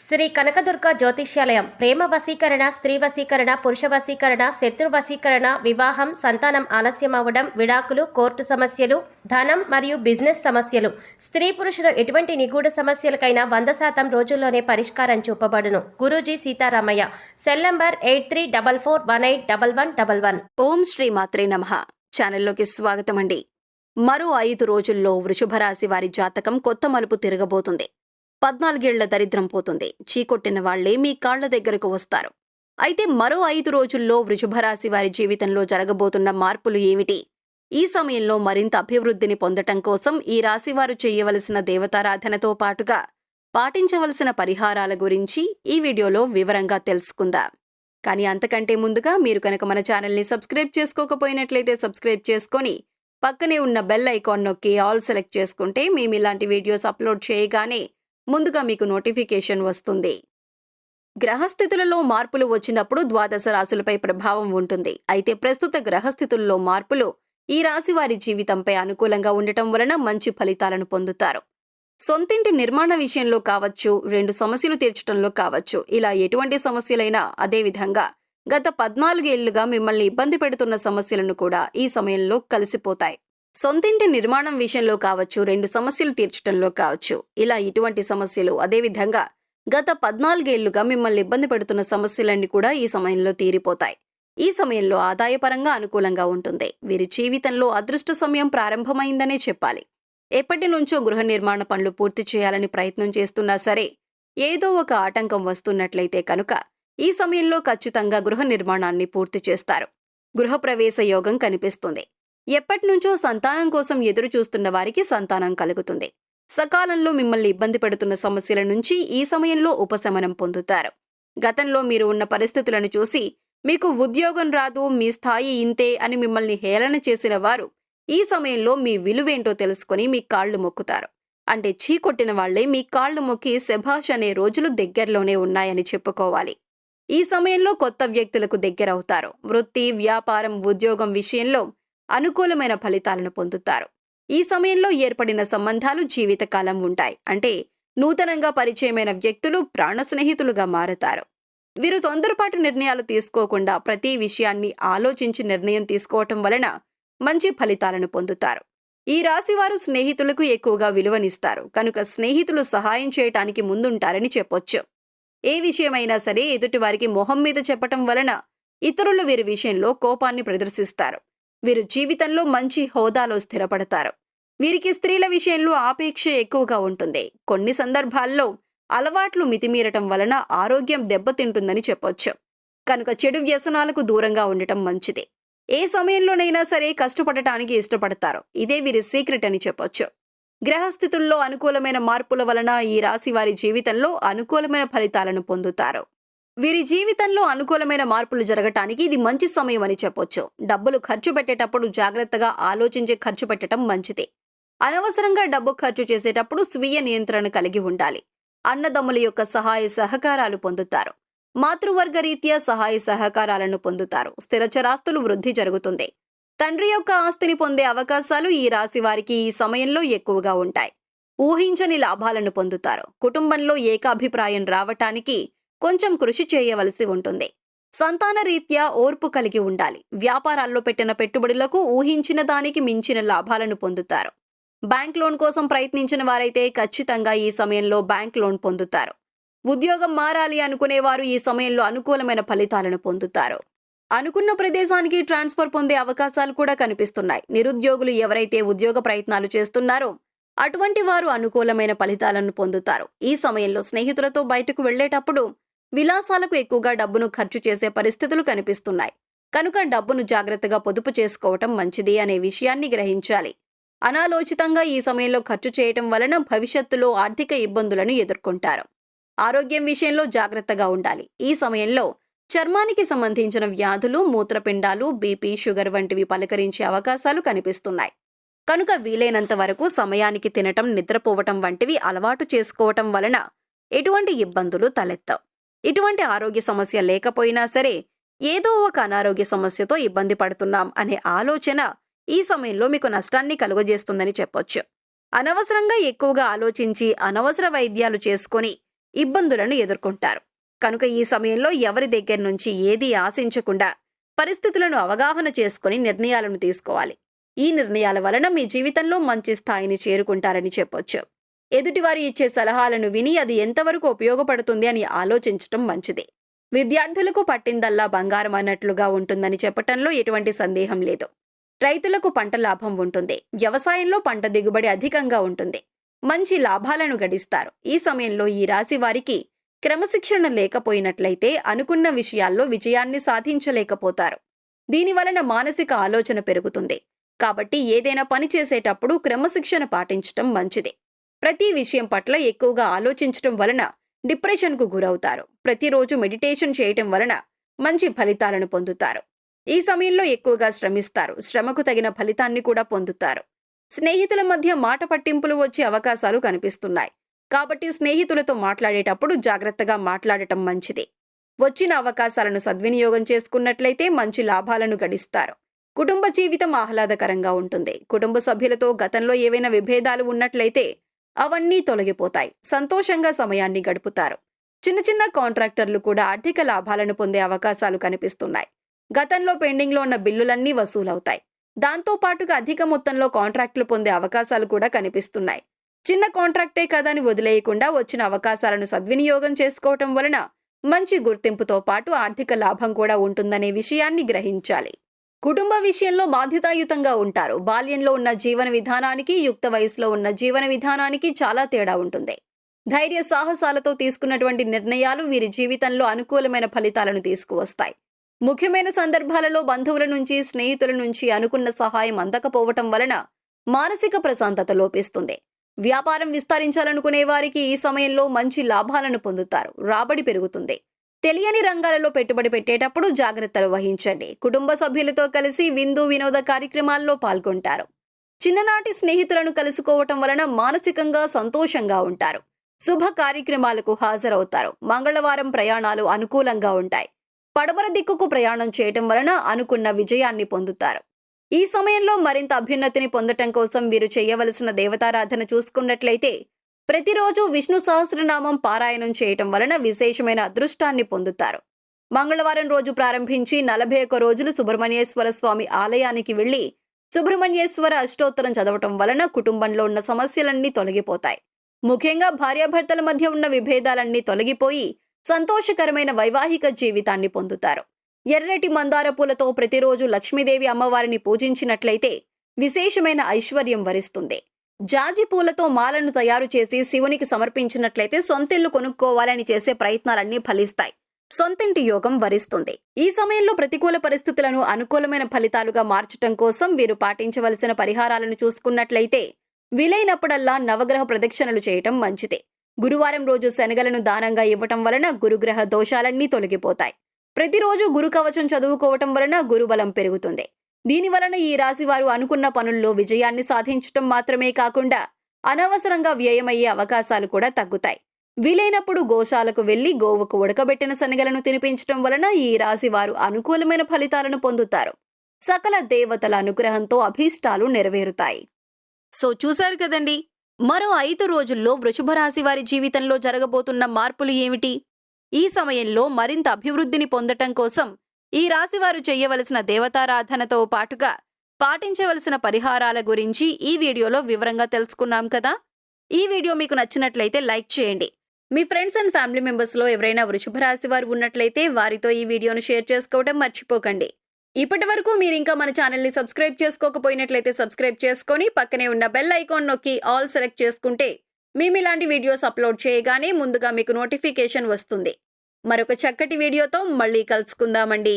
శ్రీ కనకదుర్గ జ్యోతిష్యాలయం ప్రేమ వశీకరణ, స్త్రీ వశీకరణ, పురుష వశీకరణ, శత్రు వశీకరణ, వివాహం, సంతానం ఆలస్యం అవ్వడం, విడాకులు, కోర్టు సమస్యలు, ధనం మరియు బిజినెస్ సమస్యలు, స్త్రీ పురుషుల ఎటువంటి నిగూఢ సమస్యలకైనా 100% రోజుల్లోనే పరిష్కారం చూపబడును. గురూజీ సీతారామయ్య. Cell number 8344181111. ఓం శ్రీ మాత్రే నమః. ఛానల్లోకి స్వాగతం అండి. మరో 5 రోజుల్లో వృషభ రాశి వారి జాతకం కొత్త మలుపు తిరగబోతుంది. 14 ఏళ్ల దరిద్రం పోతుంది. చీకొట్టిన వాళ్లే మీ కాళ్ల దగ్గరకు వస్తారు. అయితే మరో 5 రోజుల్లో వృషభ రాశి వారి జీవితంలో జరగబోతున్న మార్పులు ఏమిటి? ఈ సమయంలో మరింత అభివృద్ధిని పొందటం కోసం ఈ రాశివారు చేయవలసిన దేవతారాధనతో పాటుగా పాటించవలసిన పరిహారాల గురించి ఈ వీడియోలో వివరంగా తెలుసుకుందాం. కానీ అంతకంటే ముందుగా మీరు కనుక మన ఛానల్ని సబ్స్క్రైబ్ చేసుకోకపోయినట్లయితే సబ్స్క్రైబ్ చేసుకొని పక్కనే ఉన్న బెల్ ఐకాన్ నొక్కి ఆల్ సెలెక్ట్ చేసుకుంటే మేము ఇలాంటి వీడియోస్ అప్లోడ్ చేయగానే ముందుగా మీకు నోటిఫికేషన్ వస్తుంది. గ్రహస్థితులలో మార్పులు వచ్చినప్పుడు ద్వాదశ రాశులపై ప్రభావం ఉంటుంది. అయితే ప్రస్తుత గ్రహస్థితుల్లో మార్పులు ఈ రాశి వారి జీవితంపై అనుకూలంగా ఉండటం వలన మంచి ఫలితాలను పొందుతారు. సొంతింటి నిర్మాణ విషయంలో కావచ్చు, 2 సమస్యలు తీర్చడంలో కావచ్చు, ఇలా ఎటువంటి సమస్యలైనా, అదేవిధంగా గత 14 ఏళ్లుగా మిమ్మల్ని ఇబ్బంది పెడుతున్న సమస్యలను కూడా ఈ సమయంలో కలిసిపోతాయి. సొంతింటి నిర్మాణం విషయంలో కావచ్చు, 2 సమస్యలు తీర్చడంలో కావచ్చు, ఇలా ఇటువంటి సమస్యలు, అదేవిధంగా గత 14 ఏళ్లుగా మిమ్మల్ని ఇబ్బంది పెడుతున్న సమస్యలన్నీ కూడా ఈ సమయంలో తీరిపోతాయి. ఈ సమయంలో ఆదాయపరంగా అనుకూలంగా ఉంటుంది. వీరి జీవితంలో అదృష్ట సమయం ప్రారంభమైందనే చెప్పాలి. ఎప్పటి నుంచో గృహ నిర్మాణ పనులు పూర్తి చేయాలని ప్రయత్నం చేస్తున్నా సరే ఏదో ఒక ఆటంకం వస్తున్నట్లయితే కనుక ఈ సమయంలో ఖచ్చితంగా గృహ నిర్మాణాన్ని పూర్తి చేస్తారు. గృహప్రవేశ యోగం కనిపిస్తుంది. ఎప్పటినుంచో సంతానం కోసం ఎదురు చూస్తున్న వారికి సంతానం కలుగుతుంది. సకాలంలో మిమ్మల్ని ఇబ్బంది పెడుతున్న సమస్యల నుంచి ఈ సమయంలో ఉపశమనం పొందుతారు. గతంలో మీరు ఉన్న పరిస్థితులను చూసి మీకు ఉద్యోగం రాదు, మీ స్థాయి ఇంతే అని మిమ్మల్ని హేళన చేసిన వారు ఈ సమయంలో మీ విలువేంటో తెలుసుకుని మీ కాళ్లు మొక్కుతారు. అంటే చీకొట్టిన వాళ్లే మీ కాళ్లు మొక్కి శభాష్ అనే రోజులు దగ్గరలోనే ఉన్నాయని చెప్పుకోవాలి. ఈ సమయంలో కొత్త వ్యక్తులకు దగ్గరవుతారు. వృత్తి, వ్యాపారం, ఉద్యోగం విషయంలో అనుకూలమైన ఫలితాలను పొందుతారు. ఈ సమయంలో ఏర్పడిన సంబంధాలు జీవితకాలం ఉంటాయి. అంటే నూతనంగా పరిచయమైన వ్యక్తులు ప్రాణ స్నేహితులుగా మారతారు. వీరు తొందరపాటు నిర్ణయాలు తీసుకోకుండా ప్రతి విషయాన్ని ఆలోచించి నిర్ణయం తీసుకోవటం వలన మంచి ఫలితాలను పొందుతారు. ఈ రాశివారు స్నేహితులకు ఎక్కువగా విలువనిస్తారు. కనుక స్నేహితులు సహాయం చేయటానికి ముందుంటారని చెప్పొచ్చు. ఏ విషయమైనా సరే ఎదుటివారికి మొహం మీద చెప్పటం వలన ఇతరులు వీరి విషయంలో కోపాన్ని ప్రదర్శిస్తారు. వీరు జీవితంలో మంచి హోదాలో స్థిరపడతారు. వీరికి స్త్రీల విషయంలో ఆపేక్ష ఎక్కువగా ఉంటుంది. కొన్ని సందర్భాల్లో అలవాట్లు మితిమీరటం వలన ఆరోగ్యం దెబ్బతింటుందని చెప్పొచ్చు. కనుక చెడు వ్యసనాలకు దూరంగా ఉండటం మంచిది. ఏ సమయంలోనైనా సరే కష్టపడటానికి ఇష్టపడతారు. ఇదే వీరి సీక్రెట్ అని చెప్పొచ్చు. గ్రహస్థితుల్లో అనుకూలమైన మార్పుల వలన ఈ రాశి వారి జీవితంలో అనుకూలమైన ఫలితాలను పొందుతారు. వీరి జీవితంలో అనుకూలమైన మార్పులు జరగటానికి ఇది మంచి సమయం అని చెప్పొచ్చు. డబ్బులు ఖర్చు పెట్టేటప్పుడు జాగ్రత్తగా ఆలోచించి ఖర్చు పెట్టడం మంచిది. అనవసరంగా డబ్బు ఖర్చు చేసేటప్పుడు స్వీయ నియంత్రణ కలిగి ఉండాలి. అన్నదమ్ముల యొక్క సహాయ సహకారాలు పొందుతారు. మాతృవర్గ రీత్యా సహాయ సహకారాలను పొందుతారు. స్థిరచరాస్తులు వృద్ధి జరుగుతుంది. తండ్రి యొక్క ఆస్తిని పొందే అవకాశాలు ఈ రాశి వారికి ఈ సమయంలో ఎక్కువగా ఉంటాయి. ఊహించని లాభాలను పొందుతారు. కుటుంబంలో ఏకాభిప్రాయం రావటానికి కొంచెం కృషి చేయవలసి ఉంటుంది. సంతాన రీత్యా ఓర్పు కలిగి ఉండాలి. వ్యాపారాల్లో పెట్టిన పెట్టుబడులకు ఊహించిన దానికి మించిన లాభాలను పొందుతారు. బ్యాంక్ లోన్ కోసం ప్రయత్నించిన వారైతే ఖచ్చితంగా ఈ సమయంలో బ్యాంక్ లోన్ పొందుతారు. ఉద్యోగం మారాలి అనుకునేవారు ఈ సమయంలో అనుకూలమైన ఫలితాలను పొందుతారు. అనుకున్న ప్రదేశానికి ట్రాన్స్ఫర్ పొందే అవకాశాలు కూడా కనిపిస్తున్నాయి. నిరుద్యోగులు ఎవరైతే ఉద్యోగ ప్రయత్నాలు చేస్తున్నారో అటువంటి వారు అనుకూలమైన ఫలితాలను పొందుతారు. ఈ సమయంలో స్నేహితులతో బయటకు వెళ్లేటప్పుడు విలాసాలకు ఎక్కువగా డబ్బును ఖర్చు చేసే పరిస్థితులు కనిపిస్తున్నాయి. కనుక డబ్బును జాగ్రత్తగా పొదుపు చేసుకోవటం మంచిది అనే విషయాన్ని గ్రహించాలి. అనాలోచితంగా ఈ సమయంలో ఖర్చు చేయటం వలన భవిష్యత్తులో ఆర్థిక ఇబ్బందులను ఎదుర్కొంటారు. ఆరోగ్యం విషయంలో జాగ్రత్తగా ఉండాలి. ఈ సమయంలో చర్మానికి సంబంధించిన వ్యాధులు, మూత్రపిండాలు, బీపీ, షుగర్ వంటివి పలకరించే అవకాశాలు కనిపిస్తున్నాయి. కనుక వీలైనంత వరకు సమయానికి తినటం, నిద్రపోవటం వంటివి అలవాటు చేసుకోవటం వలన ఎటువంటి ఇబ్బందులు తలెత్తవు. ఇటువంటి ఆరోగ్య సమస్య లేకపోయినా సరే ఏదో ఒక అనారోగ్య సమస్యతో ఇబ్బంది పడుతున్నాం అనే ఆలోచన ఈ సమయంలో మీకు నష్టాన్ని కలుగజేస్తుందని చెప్పొచ్చు. అనవసరంగా ఎక్కువగా ఆలోచించి అనవసర వైద్యాలు చేసుకొని ఇబ్బందులను ఎదుర్కొంటారు. కనుక ఈ సమయంలో ఎవరి దగ్గర నుంచి ఏదీ ఆశించకుండా పరిస్థితులను అవగాహన చేసుకుని నిర్ణయాలను తీసుకోవాలి. ఈ నిర్ణయాల వలన మీ జీవితంలో మంచి స్థాయిని చేరుకుంటారని చెప్పొచ్చు. ఎదుటివారు ఇచ్చే సలహాలను విని అది ఎంతవరకు ఉపయోగపడుతుంది అని ఆలోచించటం మంచిది. విద్యార్థులకు పట్టిందల్లా బంగారం అన్నట్లుగా ఉంటుందని చెప్పటంలో ఎటువంటి సందేహం లేదు. రైతులకు పంట లాభం ఉంటుంది. వ్యవసాయంలో పంట దిగుబడి అధికంగా ఉంటుంది. మంచి లాభాలను గడిస్తారు. ఈ సమయంలో ఈ రాశి వారికి క్రమశిక్షణ లేకపోయినట్లయితే అనుకున్న విషయాల్లో విజయాన్ని సాధించలేకపోతారు. దీనివలన మానసిక ఆలోచన పెరుగుతుంది. కాబట్టి ఏదైనా పని చేసేటప్పుడు క్రమశిక్షణ పాటించటం మంచిది. ప్రతి విషయం పట్ల ఎక్కువగా ఆలోచించటం వలన డిప్రెషన్కు గురవుతారు. ప్రతిరోజు మెడిటేషన్ చేయటం వలన మంచి ఫలితాలను పొందుతారు. ఈ సమయంలో ఎక్కువగా శ్రమిస్తారు. శ్రమకు తగిన ఫలితాన్ని కూడా పొందుతారు. స్నేహితుల మధ్య మాట పట్టింపులు వచ్చే అవకాశాలు కనిపిస్తున్నాయి. కాబట్టి స్నేహితులతో మాట్లాడేటప్పుడు జాగ్రత్తగా మాట్లాడటం మంచిది. వచ్చిన అవకాశాలను సద్వినియోగం చేసుకున్నట్లయితే మంచి లాభాలను గడిస్తారు. కుటుంబ జీవితం ఆహ్లాదకరంగా ఉంటుంది. కుటుంబ సభ్యులతో గతంలో ఏవైనా విభేదాలు ఉన్నట్లయితే అవన్నీ తొలగిపోతాయి. సంతోషంగా సమయాన్ని గడుపుతారు. చిన్న చిన్న కాంట్రాక్టర్లు కూడా ఆర్థిక లాభాలను పొందే అవకాశాలు కనిపిస్తున్నాయి. గతంలో పెండింగ్లో ఉన్న బిల్లులన్నీ వసూలవుతాయి. దాంతో పాటుగా అధిక మొత్తంలో కాంట్రాక్టులు పొందే అవకాశాలు కూడా కనిపిస్తున్నాయి. చిన్న కాంట్రాక్టే కదా అని వదిలేయకుండా వచ్చిన అవకాశాలను సద్వినియోగం చేసుకోవటం వలన మంచి గుర్తింపుతో పాటు ఆర్థిక లాభం కూడా ఉంటుందనే విషయాన్ని గ్రహించాలి. కుటుంబ విషయంలో బాధ్యతాయుతంగా ఉంటారు. బాల్యంలో ఉన్న జీవన విధానానికి, యుక్త వయసులో ఉన్న జీవన విధానానికి చాలా తేడా ఉంటుంది. ధైర్య సాహసాలతో తీసుకున్నటువంటి నిర్ణయాలు వీరి జీవితంలో అనుకూలమైన ఫలితాలను తీసుకువస్తాయి. ముఖ్యమైన సందర్భాలలో బంధువుల నుంచి, స్నేహితుల నుంచి అనుకున్న సహాయం అందకపోవటం వలన మానసిక ప్రశాంతత లోపిస్తుంది. వ్యాపారం విస్తరించాలనుకునే వారికి ఈ సమయంలో మంచి లాభాలను పొందుతారు. రాబడి పెరుగుతుంది. తెలియని రంగాలలో పెట్టుబడి పెట్టేటప్పుడు జాగ్రత్తలు వహించండి. కుటుంబ సభ్యులతో కలిసి విందు వినోద కార్యక్రమాల్లో పాల్గొంటారు. చిన్ననాటి స్నేహితులను కలుసుకోవటం వలన మానసికంగా సంతోషంగా ఉంటారు. శుభ కార్యక్రమాలకు హాజరవుతారు. మంగళవారం ప్రయాణాలు అనుకూలంగా ఉంటాయి. పడమర దిక్కుకు ప్రయాణం చేయటం వలన అనుకున్న విజయాన్ని పొందుతారు. ఈ సమయంలో మరింత అభ్యున్నతిని పొందటం కోసం వీరు చేయవలసిన దేవతారాధన చూసుకున్నట్లయితే ప్రతిరోజు విష్ణు సహస్రనామం పారాయణం చేయటం వలన విశేషమైన అదృష్టాన్ని పొందుతారు. మంగళవారం రోజు ప్రారంభించి 41 రోజులు సుబ్రహ్మణ్యేశ్వర స్వామి ఆలయానికి వెళ్లి సుబ్రహ్మణ్యేశ్వర అష్టోత్తరం చదవటం వలన కుటుంబంలో ఉన్న సమస్యలన్నీ తొలగిపోతాయి. ముఖ్యంగా భార్యాభర్తల మధ్య ఉన్న విభేదాలన్నీ తొలగిపోయి సంతోషకరమైన వైవాహిక జీవితాన్ని పొందుతారు. ఎర్రటి మందార పూలతో ప్రతిరోజు లక్ష్మీదేవి అమ్మవారిని పూజించినట్లయితే విశేషమైన ఐశ్వర్యం వరిస్తుంది. జాజి పూలతో మాలను తయారు చేసి శివునికి సమర్పించినట్లయితే సొంతిల్లు కొనుక్కోవాలని చేసే ప్రయత్నాలన్నీ ఫలిస్తాయి. సొంతింటి యోగం వరిస్తుంది. ఈ సమయంలో ప్రతికూల పరిస్థితులను అనుకూలమైన ఫలితాలుగా మార్చటం కోసం వీరు పాటించవలసిన పరిహారాలను చూసుకున్నట్లయితే వీలైనప్పుడల్లా నవగ్రహ ప్రదక్షిణలు చేయటం మంచిది. గురువారం రోజు శనగలను దానంగా ఇవ్వటం వలన గురుగ్రహ దోషాలన్నీ తొలగిపోతాయి. ప్రతిరోజు గురు కవచం చదువుకోవటం వలన గురుబలం పెరుగుతుంది. దీనివలన ఈ రాశి వారు అనుకున్న పనుల్లో విజయాన్ని సాధించటం మాత్రమే కాకుండా అనవసరంగా వ్యయమయ్యే అవకాశాలు కూడా తగ్గుతాయి. వీలైనప్పుడు గోశాలకు వెళ్లి గోవుకు ఉడకబెట్టిన శనగలను తినిపించటం వలన ఈ రాశి వారు అనుకూలమైన ఫలితాలను పొందుతారు. సకల దేవతల అనుగ్రహంతో అభీష్టాలు నెరవేరుతాయి. సో చూశారు కదండి, మరో 5 రోజుల్లో వృషభ రాశి వారి జీవితంలో జరగబోతున్న మార్పులు ఏమిటి? ఈ సమయంలో మరింత అభివృద్ధిని పొందటం కోసం ఈ రాశివారు చేయవలసిన దేవతారాధనతో పాటుగా పాటించవలసిన పరిహారాల గురించి ఈ వీడియోలో వివరంగా తెలుసుకున్నాం కదా. ఈ వీడియో మీకు నచ్చినట్లయితే లైక్ చేయండి. మీ ఫ్రెండ్స్ అండ్ ఫ్యామిలీ మెంబర్స్లో ఎవరైనా వృషభ రాశి వారు ఉన్నట్లయితే వారితో ఈ వీడియోను షేర్ చేసుకోవడం మర్చిపోకండి. ఇప్పటి వరకు మీరు ఇంకా మన ఛానల్ని సబ్స్క్రైబ్ చేసుకోకపోయినట్లయితే సబ్స్క్రైబ్ చేసుకొని పక్కనే ఉన్న బెల్ ఐకాన్ నొక్కి ఆల్ సెలెక్ట్ చేసుకుంటే మేము ఇలాంటి వీడియోస్ అప్లోడ్ చేయగానే ముందుగా మీకు నోటిఫికేషన్ వస్తుంది. మరొక చక్కటి వీడియోతో మళ్ళీ కలుసుకుందామండి.